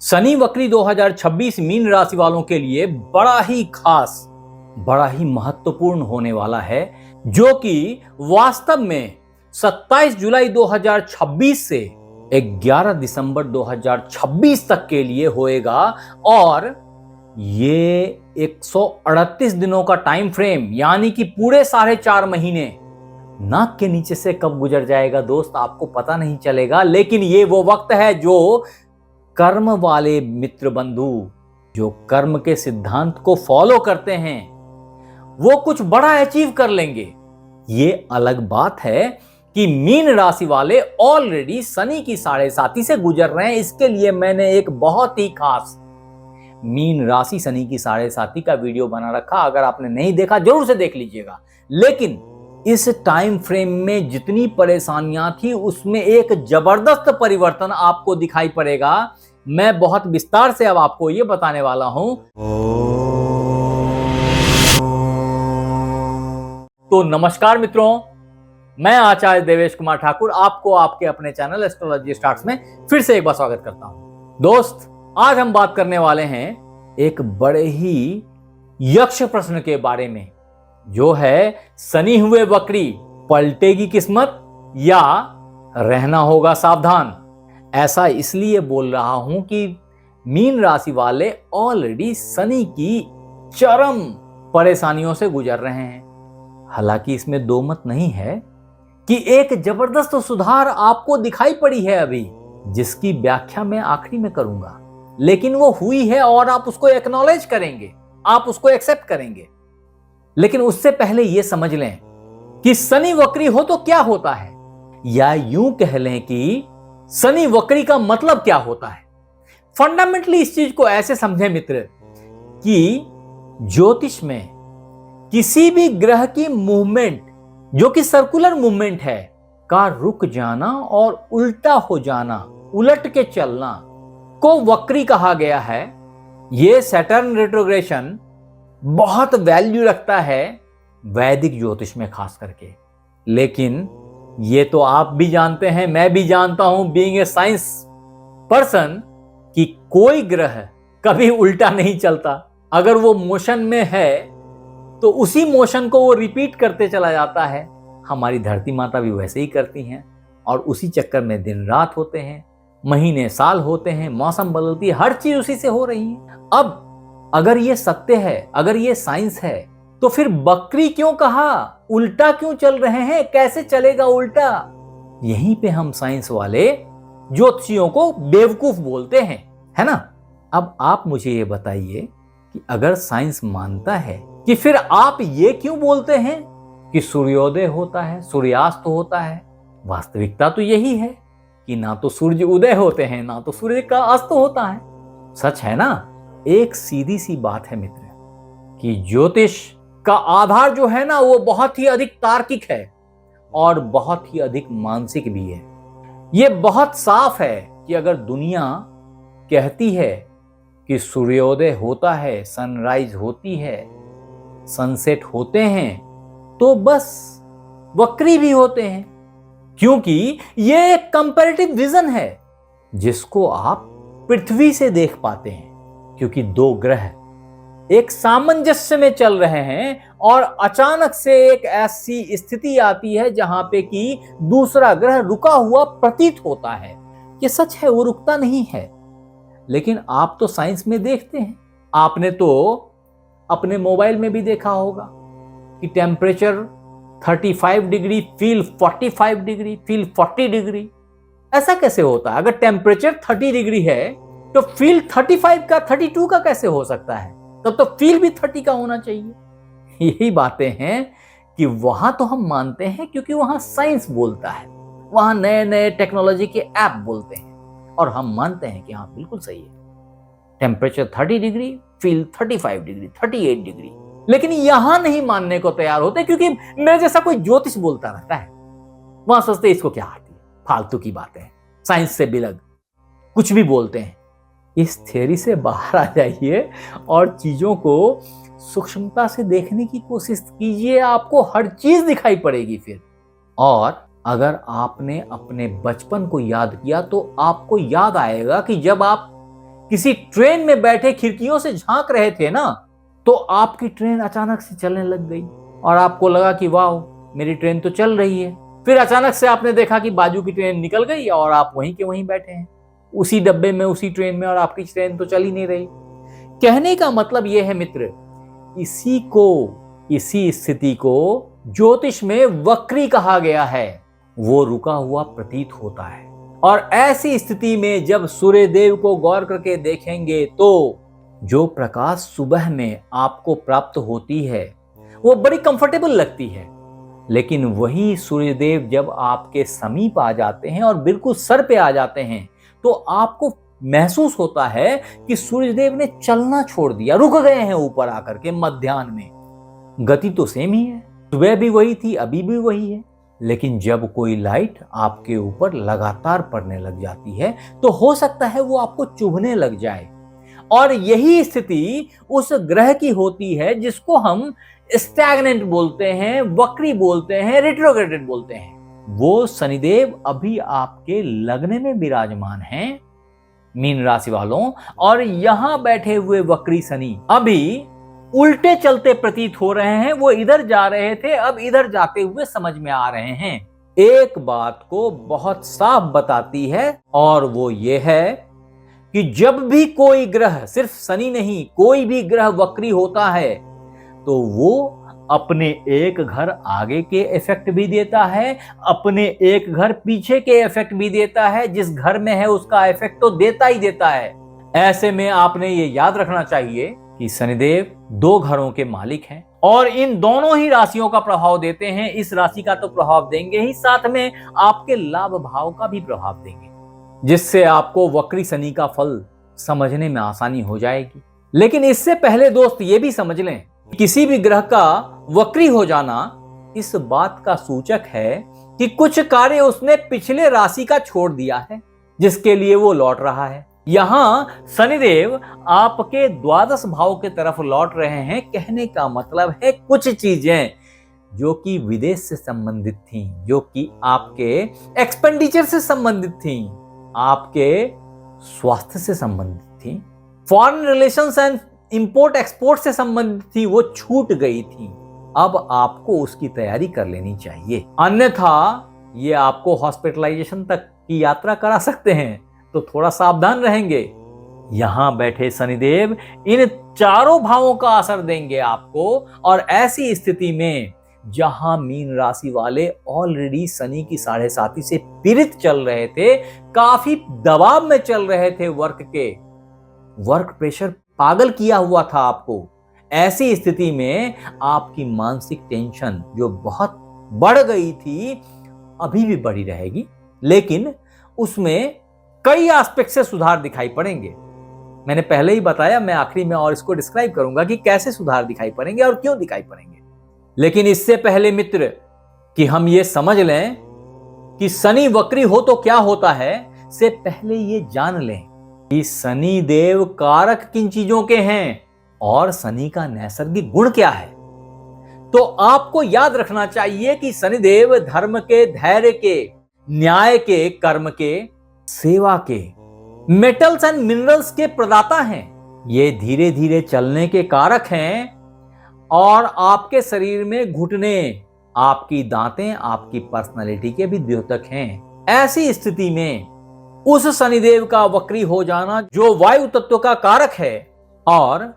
शनि वक्री 2026 मीन राशि वालों के लिए बड़ा ही खास, बड़ा ही महत्वपूर्ण होने वाला है, जो कि वास्तव में 27 जुलाई 2026 से 11 दिसंबर 2026 तक के लिए होएगा। और ये 138 दिनों का टाइम फ्रेम, यानी कि पूरे 4.5 महीने नाक के नीचे से कब गुजर जाएगा दोस्त, आपको पता नहीं चलेगा। लेकिन ये वो वक्त है जो कर्म वाले मित्र बंधु, जो कर्म के सिद्धांत को फॉलो करते हैं, वो कुछ बड़ा अचीव कर लेंगे। ये अलग बात है कि मीन राशि वाले ऑलरेडी शनि की 7.5 से गुजर रहे हैं। इसके लिए मैंने एक बहुत ही खास मीन राशि शनि की 7.5 का वीडियो बना रखा। अगर आपने नहीं देखा जरूर से देख लीजिएगा। लेकिन इस टाइम फ्रेम में जितनी परेशानियां थी, उसमें एक जबरदस्त परिवर्तन आपको दिखाई पड़ेगा। मैं बहुत विस्तार से अब आपको ये बताने वाला हूं। तो नमस्कार मित्रों, मैं आचार्य देवेश कुमार ठाकुर आपको आपके अपने चैनल एस्ट्रोलॉजी स्टार्ट्स में फिर से एक बार स्वागत करता हूं। दोस्त, आज हम बात करने वाले हैं एक बड़े ही यक्ष प्रश्न के बारे में, जो है शनि हुए वक्री, पलटेगी किस्मत या रहना होगा सावधान। ऐसा इसलिए बोल रहा हूं कि मीन राशि वाले ऑलरेडी शनि की चरम परेशानियों से गुजर रहे हैं। हालांकि इसमें दो मत नहीं है कि एक जबरदस्त सुधार आपको दिखाई पड़ी है अभी, जिसकी व्याख्या मैं आखिरी में करूंगा। लेकिन वो हुई है और आप उसको एक्नॉलेज करेंगे, आप उसको एक्सेप्ट करेंगे। लेकिन उससे पहले यह समझ लें कि शनि वक्री हो तो क्या होता है, या यूं कह लें कि शनि वक्री का मतलब क्या होता है। फंडामेंटली इस चीज को ऐसे समझें मित्र कि ज्योतिष में किसी भी ग्रह की मूवमेंट, जो कि सर्कुलर मूवमेंट है, का रुक जाना और उल्टा हो जाना, उलट के चलना को वक्री कहा गया है। यह सैटर्न रेट्रोग्रेशन बहुत वैल्यू रखता है वैदिक ज्योतिष में खास करके। लेकिन ये तो आप भी जानते हैं, मैं भी जानता हूं बीइंग ए साइंस पर्सन, कि कोई ग्रह कभी उल्टा नहीं चलता। अगर वो मोशन में है तो उसी मोशन को वो रिपीट करते चला जाता है। हमारी धरती माता भी वैसे ही करती हैं, और उसी चक्कर में दिन रात होते हैं, महीने साल होते हैं, मौसम बदलती है, हर चीज उसी से हो रही है। अब अगर ये सत्य है, अगर ये साइंस है, तो फिर बकरी क्यों कहा, उल्टा क्यों चल रहे हैं, कैसे चलेगा उल्टा? यहीं पे हम साइंस वाले ज्योतिषियों को बेवकूफ बोलते हैं, है ना। अब आप मुझे ये बताइए कि अगर साइंस मानता है, कि फिर आप ये क्यों बोलते हैं कि सूर्योदय होता है, सूर्यास्त होता है? वास्तविकता तो यही है कि ना तो सूर्य उदय होते हैं, ना तो सूर्य का अस्त होता है। सच है ना। एक सीधी सी बात है मित्र कि ज्योतिष का आधार जो है ना, वो बहुत ही अधिक तार्किक है और बहुत ही अधिक मानसिक भी है। ये बहुत साफ है कि अगर दुनिया कहती है कि सूर्योदय होता है, सनराइज होती है, सनसेट होते हैं, तो बस वक्री भी होते हैं। क्योंकि ये एक कंपैरेटिव विजन है जिसको आप पृथ्वी से देख पाते हैं। क्योंकि दो ग्रह एक सामंजस्य में चल रहे हैं और अचानक से एक ऐसी स्थिति आती है जहां पे कि दूसरा ग्रह रुका हुआ प्रतीत होता है। ये सच है, वो रुकता नहीं है। लेकिन आप तो साइंस में देखते हैं, आपने तो अपने मोबाइल में भी देखा होगा कि temperature 35 degree feel 45 degree feel 40 degree. ऐसा कैसे होता है? अगर टेम्परेचर 30 डिग्री है तो फील 35 का 32 का कैसे हो सकता है? तब तो फील भी 30 का होना चाहिए। यही बातें हैं कि वहां तो हम मानते हैं क्योंकि वहां साइंस बोलता है, वहां नए नए टेक्नोलॉजी के ऐप बोलते हैं, और हम मानते हैं कि हाँ बिल्कुल सही है, temperature 30 degree feel 35 degree 38 degree. लेकिन यहां नहीं मानने को तैयार होते, क्योंकि मेरे जैसा कोई ज्योतिष बोलता रहता है। वहां सोचते इसको क्या आती है, फालतू की बातें, साइंस से बिलग कुछ भी बोलते हैं। इस थ्योरी से बाहर आ जाइए और चीजों को सूक्ष्मता से देखने की कोशिश कीजिए, आपको हर चीज दिखाई पड़ेगी फिर। और अगर आपने अपने बचपन को याद किया तो आपको याद आएगा कि जब आप किसी ट्रेन में बैठे खिड़कियों से झांक रहे थे ना, तो आपकी ट्रेन अचानक से चलने लग गई और आपको लगा कि वाह, मेरी ट्रेन तो चल रही है। फिर अचानक से आपने देखा कि बाजू की ट्रेन निकल गई और आप वहीं के वहीं बैठे हैं, उसी डब्बे में, उसी ट्रेन में, और आपकी ट्रेन तो चल ही नहीं रही। कहने का मतलब यह है मित्र, इसी स्थिति को ज्योतिष में वक्री कहा गया है। वो रुका हुआ प्रतीत होता है। और ऐसी स्थिति में जब सूर्यदेव को गौर करके देखेंगे तो जो प्रकाश सुबह में आपको प्राप्त होती है वो बड़ी कंफर्टेबल लगती है, लेकिन वही सूर्यदेव जब आपके समीप आ जाते हैं और बिल्कुल सर पे आ जाते हैं तो आपको महसूस होता है कि सूर्यदेव ने चलना छोड़ दिया, रुक गए हैं ऊपर आकर के मध्याह्न में। गति तो सेम ही है, सुबह भी वही थी, अभी भी वही है, लेकिन जब कोई लाइट आपके ऊपर लगातार पड़ने लग जाती है तो हो सकता है वो आपको चुभने लग जाए। और यही स्थिति उस ग्रह की होती है जिसको हम स्टैग्नेंट बोलते हैं, वक्री बोलते हैं, रिट्रोग्रेडेड बोलते हैं। वो शनिदेव अभी आपके लग्न में विराजमान हैं, मीन राशि वालों, और यहां बैठे हुए वक्री शनि अभी उल्टे चलते प्रतीत हो रहे हैं। वो इधर जा रहे थे, अब इधर जाते हुए समझ में आ रहे हैं। एक बात को बहुत साफ बताती है, और वो ये है कि जब भी कोई ग्रह, सिर्फ शनि नहीं, कोई भी ग्रह वक्री होता है तो वो अपने एक घर आगे के इफेक्ट भी देता है, अपने एक घर पीछे के इफेक्ट भी देता है। जिस घर में है उसका इफेक्ट तो देता ही देता है। ऐसे में आपने ये याद रखना चाहिए कि शनिदेव 2 घरों के मालिक हैं और इन दोनों ही राशियों का प्रभाव देते हैं। इस राशि का तो प्रभाव देंगे ही, साथ में आपके लाभ भाव का भी प्रभाव देंगे, जिससे आपको वक्री शनि का फल समझने में आसानी हो जाएगी। लेकिन इससे पहले दोस्त ये भी समझ लें, किसी भी ग्रह का वक्री हो जाना इस बात का सूचक है कि कुछ कार्य उसने पिछले राशि का छोड़ दिया है, जिसके लिए वो लौट रहा है। यहां शनिदेव आपके द्वादश भाव के तरफ लौट रहे हैं। कहने का मतलब है कुछ चीजें जो कि विदेश से संबंधित थी, जो कि आपके एक्सपेंडिचर से संबंधित थी, आपके स्वास्थ्य से संबंधित थी, foreign relations and import export से संबंधित थी, वो छूट गई थी। अब आपको उसकी तैयारी कर लेनी चाहिए, अन्यथा ये आपको हॉस्पिटलाइजेशन तक की यात्रा करा सकते हैं, तो थोड़ा सावधान रहेंगे। यहां बैठे शनिदेव इन चारों भावों का असर देंगे आपको, और ऐसी स्थिति में जहां मीन राशि वाले ऑलरेडी शनि की 7.5 से पीड़ित चल रहे थे, काफी दबाव में चल रहे थे, वर्क प्रेशर पागल किया हुआ था आपको, ऐसी स्थिति में आपकी मानसिक टेंशन जो बहुत बढ़ गई थी अभी भी बढ़ी रहेगी, लेकिन उसमें कई एस्पेक्ट से सुधार दिखाई पड़ेंगे। मैंने पहले ही बताया, मैं आखिरी में और इसको डिस्क्राइब करूंगा कि कैसे सुधार दिखाई पड़ेंगे और क्यों दिखाई पड़ेंगे। लेकिन इससे पहले मित्र कि हम ये समझ लें कि शनि वक्री हो तो क्या होता है, से पहले ये जान लें कि शनि देव कारक किन चीजों के हैं और शनि का नैसर्गिक गुण क्या है। तो आपको याद रखना चाहिए कि शनिदेव धर्म के, धैर्य के, न्याय के, कर्म के, सेवा के, मेटल्स एंड मिनरल्स के प्रदाता हैं। ये धीरे धीरे चलने के कारक हैं और आपके शरीर में घुटने, आपकी दांतें, आपकी पर्सनालिटी के भी द्योतक हैं। ऐसी स्थिति में उस शनिदेव का वक्री हो जाना, जो वायु तत्व का कारक है और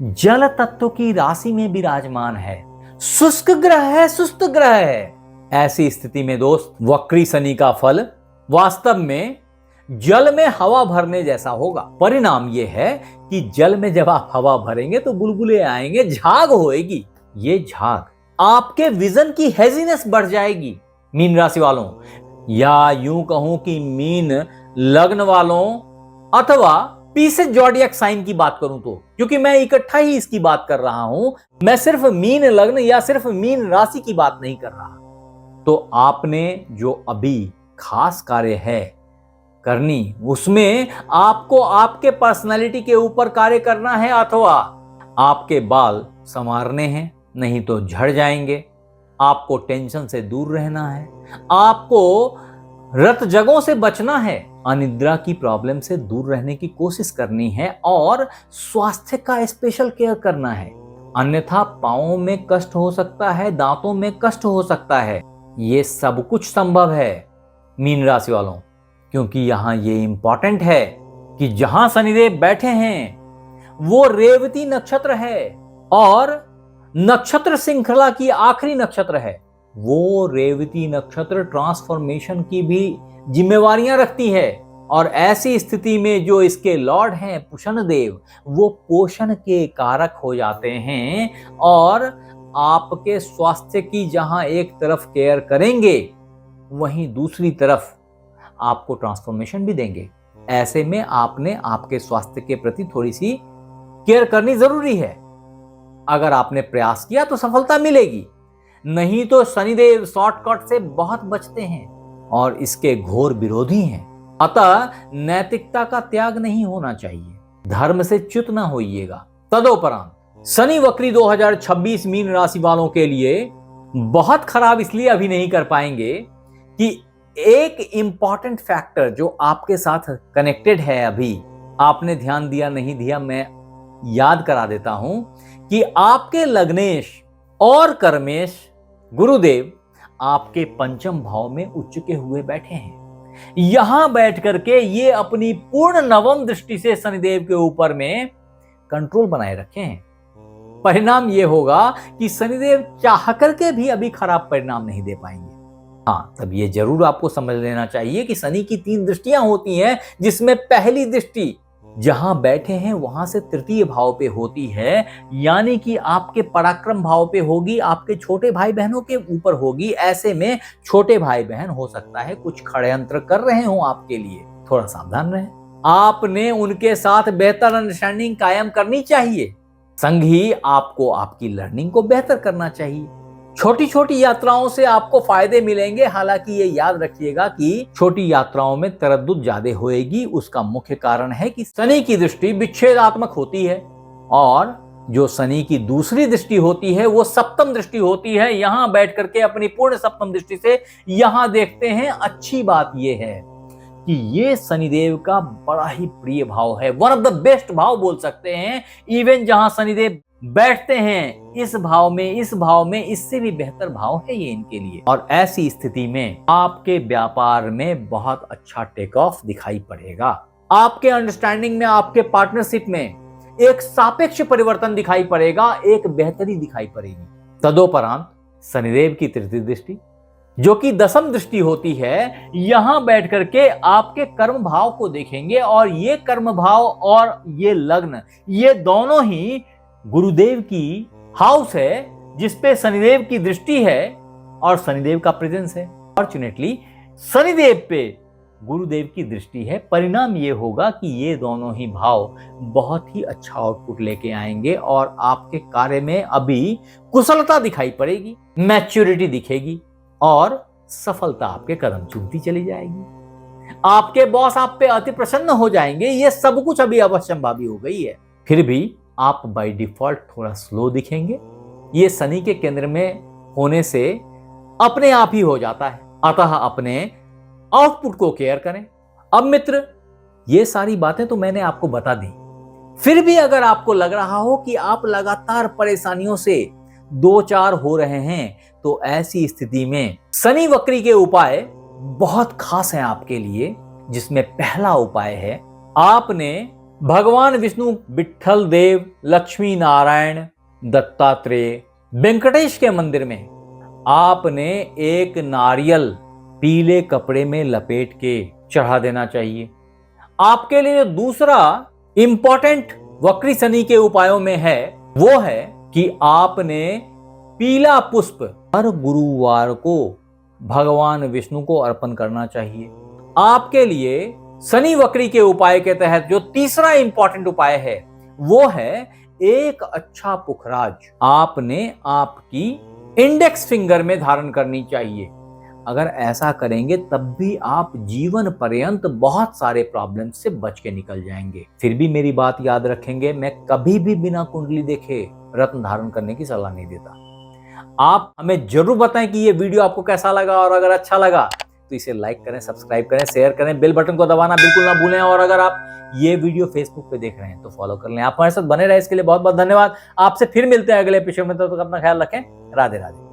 जल तत्व की राशि में विराजमान है, शुष्क ग्रह है, सुस्त ग्रह है, ऐसी स्थिति में दोस्त वक्री शनि का फल वास्तव में जल में हवा भरने जैसा होगा। परिणाम यह है कि जल में जब आप हवा भरेंगे तो बुलबुले आएंगे, झाग होएगी। ये झाग आपके विजन की हेजीनेस बढ़ जाएगी मीन राशि वालों, या यूं कहूं कि मीन लग्न वालों, अथवा पीसेस जॉडियक साइन की बात करूं तो, क्योंकि मैं इकट्ठा ही इसकी बात कर रहा हूं, मैं सिर्फ मीन लग्न या सिर्फ मीन राशि की बात नहीं कर रहा। तो आपने जो अभी खास कार्य है करनी, उसमें आपको आपके पर्सनालिटी के ऊपर कार्य करना है, अथवा आपके बाल संवारने हैं, नहीं तो झड़ जाएंगे। आपको टेंशन से दूर रहना है, आपको रत जगहों से बचना है, अनिद्रा की प्रॉब्लम से दूर रहने की कोशिश करनी है और स्वास्थ्य का स्पेशल केयर करना है। अन्यथा पांवों में कष्ट हो सकता है, दांतों में कष्ट हो सकता है। ये सब कुछ संभव है मीन राशि वालों, क्योंकि यहां ये इंपॉर्टेंट है कि जहां शनिदेव बैठे हैं वो रेवती नक्षत्र है और नक्षत्र श्रृंखला की आखिरी नक्षत्र है। वो रेवती नक्षत्र ट्रांसफॉर्मेशन की भी जिम्मेवारियां रखती है और ऐसी स्थिति में जो इसके लॉर्ड हैं पुषण देव, वो पोषण के कारक हो जाते हैं और आपके स्वास्थ्य की जहां एक तरफ केयर करेंगे वहीं दूसरी तरफ आपको ट्रांसफॉर्मेशन भी देंगे। ऐसे में आपने आपके स्वास्थ्य के प्रति थोड़ी सी केयर करनी जरूरी है। अगर आपने प्रयास किया तो सफलता मिलेगी, नहीं तो शनिदेव शॉर्टकट से बहुत बचते हैं और इसके घोर विरोधी हैं। अतः नैतिकता का त्याग नहीं होना चाहिए, धर्म से च्युत ना होइएगा। तदोपरांत शनि वक्री 2026 मीन राशि वालों के लिए बहुत खराब इसलिए अभी नहीं कर पाएंगे कि एक इंपॉर्टेंट फैक्टर जो आपके साथ कनेक्टेड है, अभी आपने ध्यान दिया नहीं दिया, मैं याद करा देता हूं कि आपके लग्नेश और कर्मेश गुरुदेव आपके पंचम भाव में उच्च के हुए बैठे हैं। यहां बैठ करके ये अपनी पूर्ण नवम दृष्टि से शनिदेव के ऊपर में कंट्रोल बनाए रखे हैं। परिणाम यह होगा कि शनिदेव चाह करके भी अभी खराब परिणाम नहीं दे पाएंगे। हाँ, तब ये जरूर आपको समझ लेना चाहिए कि शनि की 3 दृष्टियां होती हैं, जिसमें पहली दृष्टि जहां बैठे हैं वहां से तृतीय भाव पे होती है, यानी कि आपके पराक्रम भाव पे होगी, आपके छोटे भाई बहनों के ऊपर होगी। ऐसे में छोटे भाई बहन हो सकता है कुछ षड्यंत्र कर रहे हो आपके लिए, थोड़ा सावधान रहें। आपने उनके साथ बेहतर अंडरस्टैंडिंग कायम करनी चाहिए, संग ही आपको आपकी लर्निंग को बेहतर करना चाहिए। छोटी छोटी यात्राओं से आपको फायदे मिलेंगे, हालांकि ये याद रखिएगा कि छोटी यात्राओं में तरद्दुद ज्यादा होएगी। उसका मुख्य कारण है कि शनि की दृष्टि विच्छेदात्मक होती है और जो शनि की दूसरी दृष्टि होती है वो सप्तम दृष्टि होती है। यहां बैठ करके अपनी पूर्ण सप्तम दृष्टि से यहां देखते हैं। अच्छी बात यह है कि ये शनिदेव का बड़ा ही प्रिय भाव है, वन ऑफ द बेस्ट भाव बोल सकते हैं। इवन जहां शनिदेव बैठते हैं इस भाव में इससे भी बेहतर भाव है ये इनके लिए। और ऐसी स्थिति में आपके व्यापार में बहुत अच्छा टेक ऑफ दिखाई पड़ेगा। आपके अंडरस्टैंडिंग में, आपके पार्टनरशिप में एक सापेक्ष परिवर्तन दिखाई पड़ेगा, एक बेहतरी दिखाई पड़ेगी। तदोपरांत शनिदेव की तृतीय दृष्टि जो कि दसम दृष्टि होती है, यहां बैठ करके आपके कर्म भाव को देखेंगे और ये कर्म भाव और ये लग्न, ये दोनों ही गुरुदेव की हाउस है जिसपे शनिदेव की दृष्टि है और शनिदेव का प्रेजेंस है। फॉर्चुनेटली शनिदेव पे गुरुदेव की दृष्टि है। परिणाम ये होगा कि ये दोनों ही भाव बहुत ही अच्छा आउटपुट लेके आएंगे और आपके कार्य में अभी कुशलता दिखाई पड़ेगी, मैच्योरिटी दिखेगी और सफलता आपके कदम चूमती चली जाएगी। आपके बॉस आप पे अति प्रसन्न हो जाएंगे। ये सब कुछ अभी अवश्यंभावी हो गई है। फिर भी आप बाय डिफॉल्ट थोड़ा स्लो दिखेंगे। ये शनि के केंद्र में होने से अपने आप ही हो जाता है, अतः अपने आउटपुट को केयर करें। अब मित्र, ये सारी बातें तो मैंने आपको बता दी। फिर भी अगर आपको लग रहा हो कि आप लगातार परेशानियों से 2-4 हो रहे हैं, तो ऐसी स्थिति में शनि वक्री के उपाय बहुत खास हैं आपके लिए, जिसमें पहला उपाय है आपने भगवान विष्णु, विट्ठल देव, लक्ष्मी नारायण, दत्तात्रेय, वेंकटेश के मंदिर में आपने एक नारियल पीले कपड़े में लपेट के चढ़ा देना चाहिए। आपके लिए दूसरा इंपॉर्टेंट वक्री शनि के उपायों में है वो है कि आपने पीला पुष्प हर गुरुवार को भगवान विष्णु को अर्पण करना चाहिए। आपके लिए शनि वक्री के उपाय के तहत जो तीसरा इंपॉर्टेंट उपाय है वो है एक अच्छा पुखराज आपने आपकी इंडेक्स फिंगर में धारण करनी चाहिए। अगर ऐसा करेंगे तब भी आप जीवन पर्यंत बहुत सारे प्रॉब्लम से बच के निकल जाएंगे। फिर भी मेरी बात याद रखेंगे, मैं कभी भी बिना कुंडली देखे रत्न धारण करने की सलाह नहीं देता। आप हमें जरूर बताएं कि ये वीडियो आपको कैसा लगा और अगर अच्छा लगा तो इसे लाइक करें, सब्सक्राइब करें, शेयर करें, बेल बटन को दबाना बिल्कुल ना भूलें। और अगर आप ये वीडियो फेसबुक पे देख रहे हैं तो फॉलो कर लें। आप हमारे साथ बने रहे इसके लिए बहुत बहुत धन्यवाद। आपसे फिर मिलते हैं अगले एपिसोड में, तब तक अपना ख्याल रखें। राधे राधे।